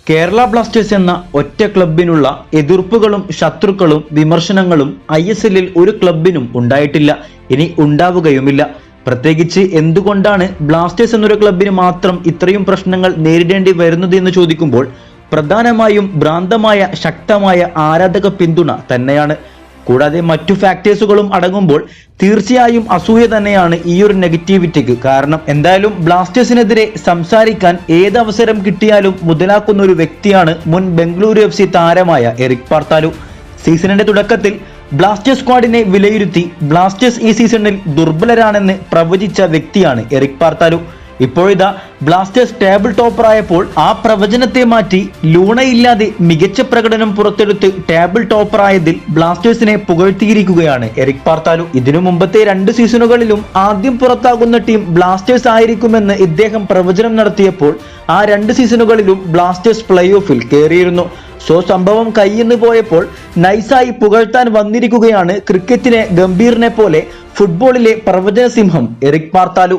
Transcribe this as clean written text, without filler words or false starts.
Kerala Blasters എന്ന ഒറ്റ ക്ലബിനുള്ള എതിർപ്പുകളും ശത്രുക്കളും വിമർശനങ്ങളും ISLൽ ഒരു ക്ലബിനും ഉണ്ടായിട്ടില്ല, ഇനി ഉണ്ടാവുകയുമില്ല. പ്രത്യേകിച്ച് എന്തുകൊണ്ടാണ് ബ്ലാസ്റ്റേഴ്സ് എന്നൊരു ക്ലബിന് മാത്രം ഇത്രയും പ്രശ്നങ്ങൾ നേരിടേണ്ടി വരുന്നത് എന്ന് ചോദിക്കുമ്പോൾ പ്രധാനമായും ഭ്രാന്തമായ ശക്തമായ ആരാധക പിന്തുണ തന്നെയാണ്. കൂടാതെ മറ്റു ഫാക്ടേഴ്സുകളും അടങ്ങുമ്പോൾ തീർച്ചയായും അസൂയ തന്നെയാണ് ഈ ഒരു നെഗറ്റിവിറ്റിക്ക് കാരണം. എന്തായാലും ബ്ലാസ്റ്റേഴ്സിനെതിരെ സംസാരിക്കാൻ ഏത് അവസരം കിട്ടിയാലും മുതലാക്കുന്ന ഒരു വ്യക്തിയാണ് മുൻ ബംഗളൂരു FC താരമായ എറിക് പാർത്താലു. സീസണിന്റെ തുടക്കത്തിൽ ബ്ലാസ്റ്റേഴ്സ് സ്ക്വാഡിനെ വിലയിരുത്തി ബ്ലാസ്റ്റേഴ്സ് ഈ സീസണിൽ ദുർബലരാണെന്ന് പ്രവചിച്ച വ്യക്തിയാണ് എറിക് പാർത്താലു. ഇപ്പോഴിതാ ബ്ലാസ്റ്റേഴ്സ് ടേബിൾ ടോപ്പർ ആയപ്പോൾ ആ പ്രവചനത്തെ മാറ്റി ലൂണയില്ലാതെ മികച്ച പ്രകടനം പുറത്തെടുത്ത് ടേബിൾ ടോപ്പർ ആയതിൽ ബ്ലാസ്റ്റേഴ്സിനെ പുകഴ്ത്തിയിരിക്കുകയാണ് എറിക് പാർത്താലു. ഇതിനു മുമ്പത്തെ 2 സീസണുകളിലും ആദ്യം പുറത്താകുന്ന ടീം ബ്ലാസ്റ്റേഴ്സ് ആയിരിക്കുമെന്ന് ഇദ്ദേഹം പ്രവചനം നടത്തിയപ്പോൾ ആ 2 സീസണുകളിലും ബ്ലാസ്റ്റേഴ്സ് പ്ലേ ഓഫിൽ കയറിയിരുന്നു. സംഭവം കയ്യിന്ന് പോയപ്പോൾ നൈസായി പുകഴ്ത്താൻ വന്നിരിക്കുകയാണ് ക്രിക്കറ്റിനെ ഗംഭീറിനെ പോലെ ഫുട്ബോളിലെ പ്രവചന സിംഹം എറിക് പാർത്താലു.